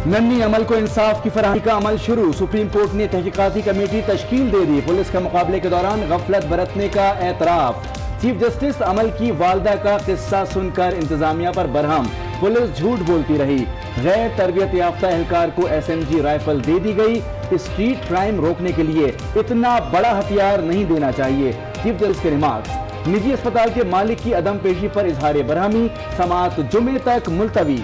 नन्ही अमल को इंसाफ की फराहमी का अमल शुरू। सुप्रीम कोर्ट ने तहकीकाती कमेटी तश्कील दे दी। पुलिस का मुकाबले के दौरान गफलत बरतने का एतराफ। चीफ जस्टिस अमल की वालदा का किस्सा सुनकर इंतजामिया पर बरहम। पुलिस झूठ बोलती रही। गैर तरबियत याफ्ता एहलकार को SMG राइफल दे दी गई। स्ट्रीट क्राइम रोकने के लिए इतना बड़ा हथियार नहीं देना चाहिए। चीफ जस्टिस के रिमार्क्स। निजी अस्पताल के मालिक की अदम पेशी पर इजहार बरहमी। समाअत जुमे तक मुलतवी।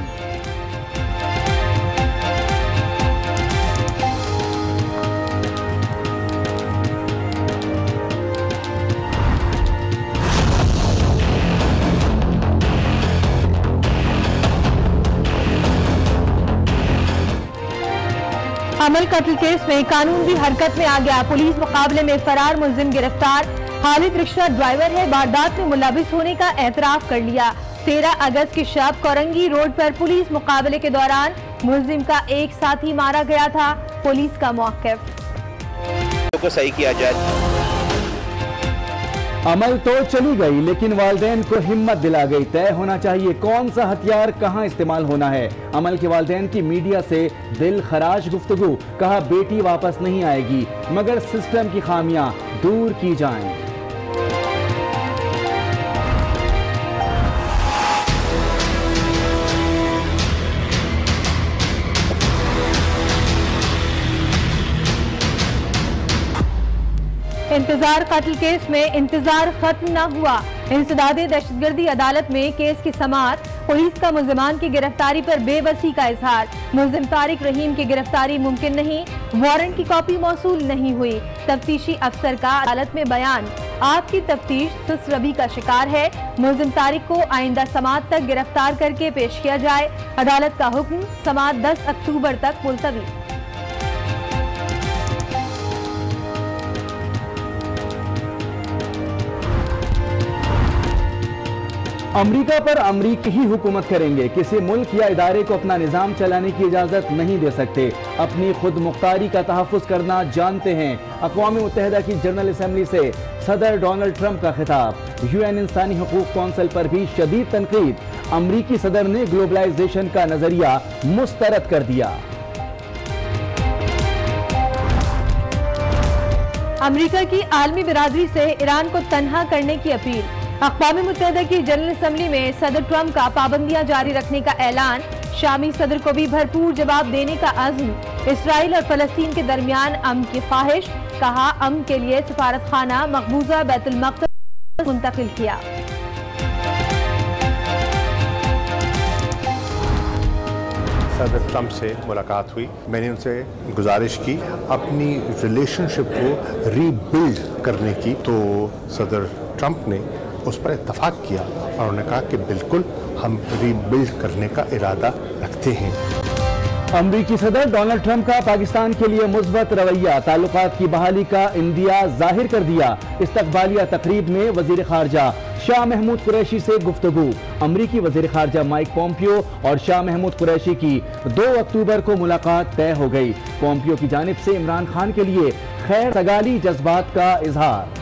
अमल कत्ल केस में कानून भी हरकत में आ गया। पुलिस मुकाबले में फरार मुलजिम गिरफ्तार। खालिद रिक्शा ड्राइवर है। वारदात में मुलविस होने का एतराफ कर लिया। 13 अगस्त की शब कोरंगी रोड पर पुलिस मुकाबले के दौरान मुलजिम का एक साथी मारा गया था। पुलिस का मौक़िफ़ को सही किया जाए। अमल तो चली गई लेकिन वालिदैन को हिम्मत दिला गई। तय होना चाहिए कौन सा हथियार कहां इस्तेमाल होना है। अमल के वालिदैन की मीडिया से दिल खराश गुफ्तगू। कहा बेटी वापस नहीं आएगी मगर सिस्टम की खामियां दूर की जाएं। इंतजार कत्ल केस में इंतजार खत्म न हुआ। इंसदादे दहशतगर्दी अदालत में केस की समाअत। पुलिस का मुलजिमान की गिरफ्तारी पर बेबसी का इजहार। मुलजिम तारिक रहीम की गिरफ्तारी मुमकिन नहीं। वारंट की कॉपी मौसूल नहीं हुई। तफ्तीशी अफसर का अदालत में बयान। आपकी तफ्तीश सुस्त रवि का शिकार है। मुलजिम तारिक को आइंदा समाअत तक गिरफ्तार करके पेश किया जाए। अदालत का हुक्म। समाअत 10 अक्टूबर तक मुलतवी। अमरीका पर अमरीकी ही हुकूमत करेंगे। किसी मुल्क या इदारे को अपना निज़ाम चलाने की इजाज़त नहीं दे सकते। अपनी खुद मुख्तारी का तहफ़्फ़ुज़ करना जानते हैं। अक़वाम मुत्तहिदा की जनरल असम्बली से सदर डोनाल्ड ट्रंप का खिताब। UN इंसानी हकूक़ कौंसिल पर भी शदीद तनकीद। अमरीकी सदर ने ग्लोबलाइजेशन का नज़रिया मुस्तरद कर दिया। अमरीका की आलमी बिरादरी से ईरान को तन्हा करने की अपील। अक़वाम मुत्तहिदा की जनरल असम्बली में सदर ट्रंप का पाबंदियां जारी रखने का ऐलान। शामी सदर को भी भरपूर जवाब देने का अज़्म। इसराइल और फ़लस्तीन के दरमियान अमन की ख्वाहिश। कहा अमन के लिए सफारत खाना मकबूजा बैतुल मक़दस मुंतकिल किया। सदर ट्रंप से मुलाकात हुई। मैंने उनसे गुजारिश की अपनी रिलेशनशिप को रीबिल्ड करने की, तो सदर ट्रंप ने उस पर इत्तफाक किया और उन्होंने कहा कि बिल्कुल हम रीबिल्ड करने का इरादा रखते हैं। अमरीकी सदर डोनाल्ड ट्रंप का पाकिस्तान के लिए मुस्बत रवैया। ताल्लुकात की बहाली का इंदिया जाहिर कर दिया। इस्तकबालिया तकरीब में वजीर खारजा शाह महमूद कुरैशी से गुफ्तगू। अमरीकी वजीर खारजा माइक पोम्पियो और शाह महमूद कुरैशी की 2 अक्टूबर को मुलाकात तय हो गई। पोम्पियो की जानिब से इमरान खान के लिए खैर सगाली जज्बात का इजहार।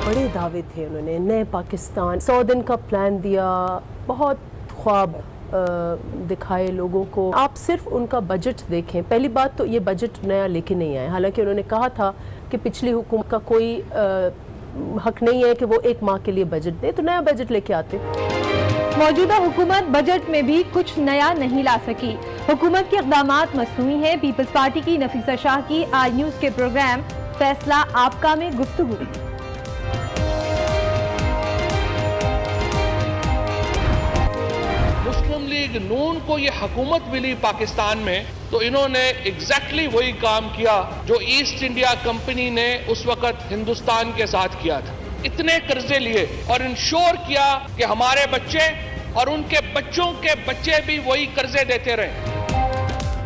बड़े दावे थे उन्होंने। नए पाकिस्तान, 100 दिन का प्लान दिया। बहुत ख्वाब दिखाए लोगों को। आप सिर्फ उनका बजट देखें। पहली बात तो ये बजट नया लेके नहीं आए। हालांकि उन्होंने कहा था कि पिछली हुकूमत का कोई हक नहीं है कि वो 1 माह के लिए बजट दे, तो नया बजट लेके आते। मौजूदा हुकूमत बजट में भी कुछ नया नहीं ला सकी। हुकूमत के इक़दामात मसनूई है। पीपल्स पार्टी की नफीसा शाह की आज न्यूज़ के प्रोग्राम फैसला आपका में गुफ्तगू। मुस्लिम लीग नून को ये हुकूमत मिली पाकिस्तान में, तो इन्होंने एग्जैक्टली वही काम किया जो ईस्ट इंडिया कंपनी ने उस वक्त हिंदुस्तान के साथ किया था। इतने कर्जे लिए और इंश्योर किया कि हमारे बच्चे और उनके बच्चों के बच्चे भी वही कर्जे देते रहे।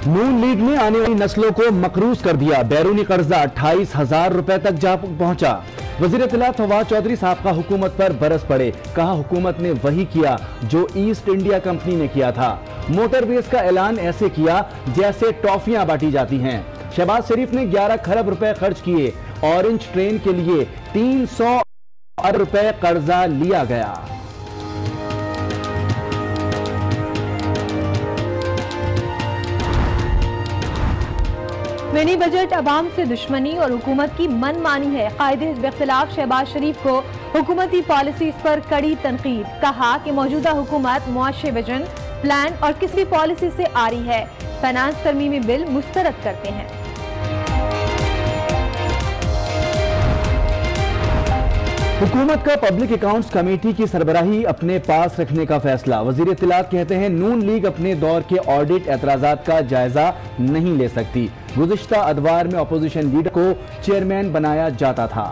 नून लीग ने आने वाली नस्लों को मकरूज कर दिया। बैरूनी कर्जा 28,000 रुपए तक जा पहुंचा। वजीर इत्तलात फवाद चौधरी साहब का हुकूमत पर बरस पड़े। कहा हुकूमत ने वही किया जो ईस्ट इंडिया कंपनी ने किया था। मोटरवेज का ऐलान ऐसे किया जैसे टॉफियां बांटी जाती हैं। शहबाज शरीफ ने 11 खरब रुपए खर्च किए। ऑरेंज ट्रेन के लिए 300 अरब रुपए कर्जा लिया गया। मिनी बजट अवाम से दुश्मनी और हुकूमत की मनमानी है। कायदे हिज़्ब इख्तिलाफ शहबाज शरीफ को हुकूमती पॉलिसीज पर कड़ी तनकीद। कहा कि मौजूदा हुकूमत मुआशी विजन, प्लान और किसी पॉलिसी से आ रही है। फाइनेंस तरमीमी बिल मुस्तरद करते हैं। हुकूमत का पब्लिक अकाउंट्स कमेटी की सरबराही अपने पास रखने का फैसला। वजीर इत्तलात कहते हैं नून लीग अपने दौर के ऑडिट एतराजात का जायजा नहीं ले सकती। गुज़िश्ता अदवार में अपोजिशन लीडर को चेयरमैन बनाया जाता था।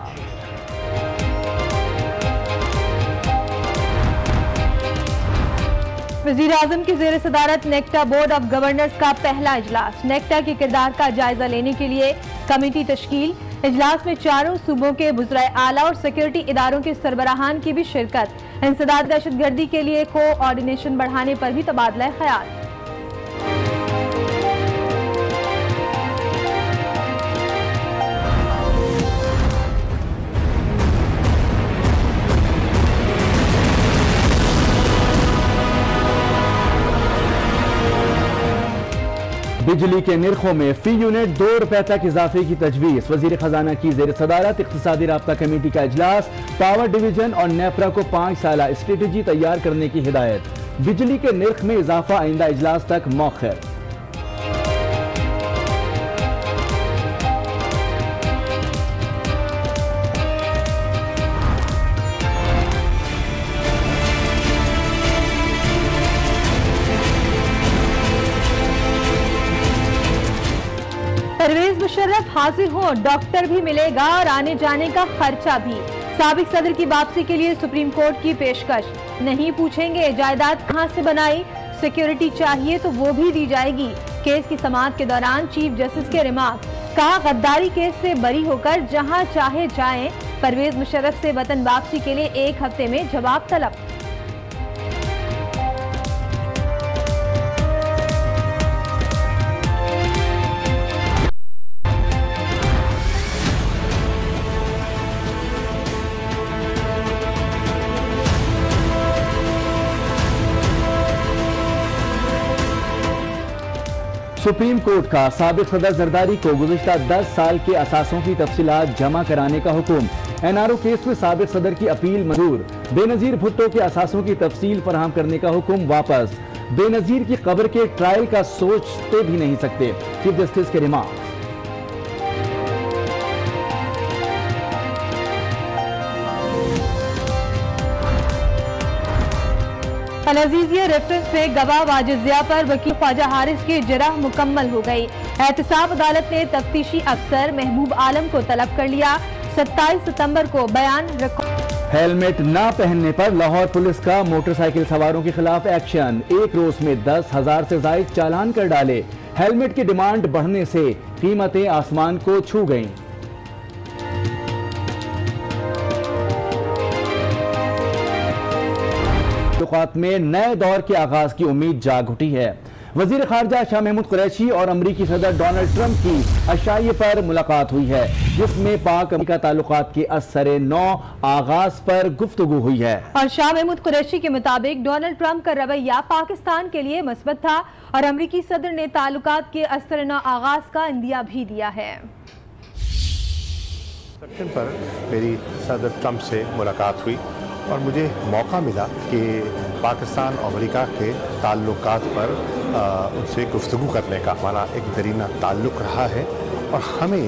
वज़ीर आज़म की ज़ेर सदारत नेक्टा बोर्ड ऑफ गवर्नर्स का पहला इजलास। नेक्टा के किरदार का जायजा लेने के लिए कमेटी तश्कील। इजलास में चारों सूबों के वज़राए आला और सिक्योरिटी इदारों के सरबराहान की भी शिरकत। इंसदाद दहशतगर्दी के लिए कोऑर्डिनेशन बढ़ाने पर भी तबादला ख्याल। बिजली के निर्खों में फी यूनिट 2 रुपए तक इजाफे की तजवीज़। वजीर खजाना की ज़ेर सदारत इक़्तिसादी राब्ता कमेटी का इजलास। पावर डिवीजन और नेपरा को 5 साला स्ट्रेटजी तैयार करने की हिदायत। बिजली के निर्ख में इजाफा आइंदा इजलास तक मौखर। परवेज मुशर्रफ हाजिर हो, डॉक्टर भी मिलेगा और आने जाने का खर्चा भी। साबिक सदर की वापसी के लिए सुप्रीम कोर्ट की पेशकश। नहीं पूछेंगे जायदाद कहां से बनाई, सिक्योरिटी चाहिए तो वो भी दी जाएगी। केस की समाअत के दौरान चीफ जस्टिस के रिमार्क। कहा गद्दारी केस से बरी होकर जहां चाहे जाएं। परवेज मुशर्रफ से वतन वापसी के लिए 1 हफ्ते में जवाब तलब। सुप्रीम कोर्ट का साबिक सदर जरदारी को गुज़िश्ता 10 साल के असासों की तफसीलात जमा कराने का हुक्म। एनआरओ केस में साबिक सदर की अपील मंजूर। बेनजीर भुट्टो के असासों की तफसील फराहम करने का हुक्म वापस। बेनजीर की कब्र के ट्रायल का सोचते भी नहीं सकते, चीफ जस्टिस के रिमार्क। अल-अज़ीज़िया रेफरेंस में गवाह वाजिद ज़िया पर वकील ख्वाजा हारिस की जरह मुकम्मल हो गई। एहतसाब अदालत ने तफ्तीशी अफसर महबूब आलम को तलब कर लिया। 27 सितंबर को बयान रिकॉर्ड। हेलमेट न पहनने पर लाहौर पुलिस का मोटरसाइकिल सवारों के खिलाफ एक्शन। एक रोज में 10,000 से जायद चालान कर डाले। हेलमेट की डिमांड बढ़ने से कीमतें आसमान को छू गईं। ताल्लुकात में नए दौर के आगाज की उम्मीद जाग उठी है। वजीर खारजा शाह महमूद कुरैशी और अमरीकी सदर डोनाल्ड ट्रंप की अशाइये पर मुलाकात हुई है, जिसमें पाक अमरीका ताल्लुकात के असर नौ आगाज पर गुफ्तगू हुई है। और शाह महमूद कुरैशी के मुताबिक डोनाल्ड ट्रंप का रवैया पाकिस्तान के लिए मस्बत था और अमरीकी सदर ने ताल्लुकात के असर नौ आगाज का इंदिया भी दिया है। रिसेप्शन पर मेरी सदर ट्रंप से मुलाकात हुई और मुझे मौका मिला कि पाकिस्तान और अमेरिका के ताल्लुकात पर उनसे गुफ्तगू करने का हमारा एक दरीना ताल्लुक़ रहा है और हमें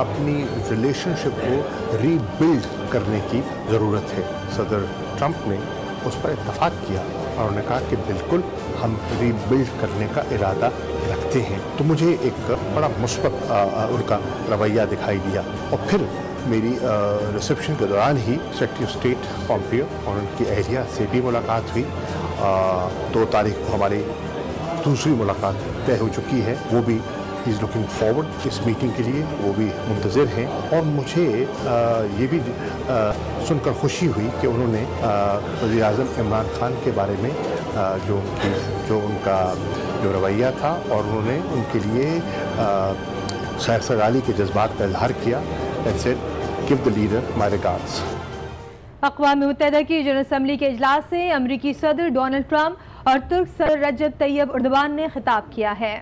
अपनी रिलेशनशिप को रीबिल्ड करने की ज़रूरत है। सदर ट्रंप ने उस पर इत्तफाक किया और उन्होंने कहा कि बिल्कुल हम रीबिल्ड करने का इरादा रखते हैं। तो मुझे एक बड़ा मुस्बत उनका रवैया दिखाई दिया। और फिर मेरी रिसेप्शन के दौरान ही सेक्रेटरी ऑफ स्टेट पॉम्पियो और उनकी अहलिया से भी मुलाकात हुई। 2 तारीख को हमारी दूसरी मुलाकात तय हो चुकी है। वो भी ही इज़ लुकिंग फॉरवर्ड इस मीटिंग के लिए, वो भी मुंतज़िर हैं। और मुझे ये भी सुनकर खुशी हुई कि उन्होंने वज़ीर आज़म इमरान खान के बारे में जो उनका रवैया था और उन्होंने उनके लिए खैर-सगाली के जज्बात का इजहार किया। That's it. Give the leader my regards. अक़वाम मुत्तहिदा की जनरल असम्बली के इजलास से अमरीकी सदर डोनाल्ड ट्रंप और तुर्क सदर रजब तैयब एर्दोगान ने खिताब किया है।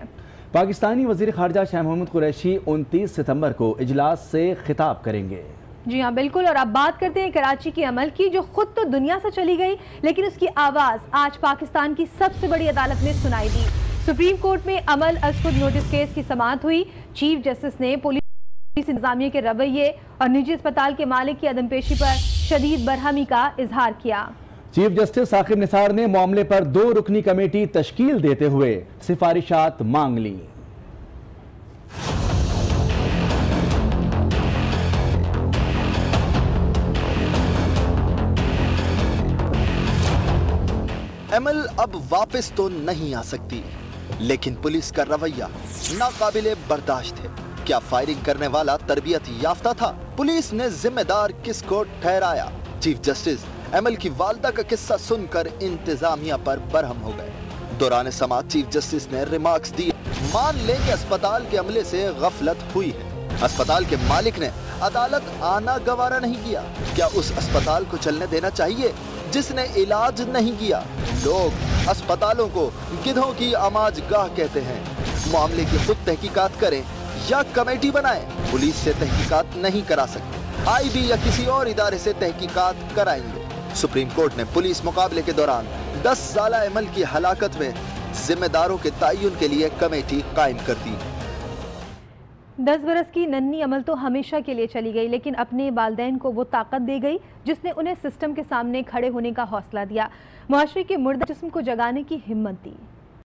पाकिस्तानी वज़ीर ख़ारजा शाह महमूद कुरैशी 29 सितंबर को इजलास से खिताब करेंगे। जी हाँ बिल्कुल। और अब बात करते हैं कराची के अमल की, जो खुद तो दुनिया से चली गई लेकिन उसकी आवाज़ आज पाकिस्तान की सबसे बड़ी अदालत ने सुनाई दी। सुप्रीम कोर्ट में अमल अज़खुद नोटिस केस की समाअत हुई। चीफ जस्टिस ने पुलिस इंतजामिया के रवैये और निजी अस्पताल के मालिक की अदमपेशी पर शदीद बरहमी का इजहार किया। चीफ जस्टिस साकिब निसार ने मामले पर 2 रुकनी कमेटी तश्कील देते हुए सिफारिशात मांग ली। अमल अब वापस तो नहीं आ सकती, लेकिन पुलिस का रवैया नाकाबिले बर्दाश्त है। क्या फायरिंग करने वाला तरबियत याफ्ता था? पुलिस ने जिम्मेदार किसको ठहराया? चीफ जस्टिस अमल की वालदा का किस्सा सुनकर इंतजामिया पर बरहम हो गए। दौरान समाअत चीफ जस्टिस ने रिमार्क्स दिए। मान लें कि अस्पताल के अमले से गफलत हुई है, अस्पताल के मालिक ने अदालत आना गवारा नहीं किया। क्या उस अस्पताल को चलने देना चाहिए जिसने इलाज नहीं किया? लोग अस्पतालों को गिधों की आमाजगाह कहते हैं। मामले की खुद तहकीकात करें या कमेटी बनाएं, पुलिस से तहकीकात नहीं करा सकते। आईबी या किसी और इदारे से तहकीकात कराएंगे। सुप्रीम कोर्ट ने पुलिस मुकाबले के दौरान 10 साल अमल की हलाकत में जिम्मेदारों के तयन के लिए कमेटी कायम कर दी। 10 बरस की नन्ही अमल तो हमेशा के लिए चली गई, लेकिन अपने वालिदैन को वो ताकत दे गई जिसने उन्हें सिस्टम के सामने खड़े होने का हौसला दिया, मुआशरे के मुर्दा जिस्म को जगाने की हिम्मत दी।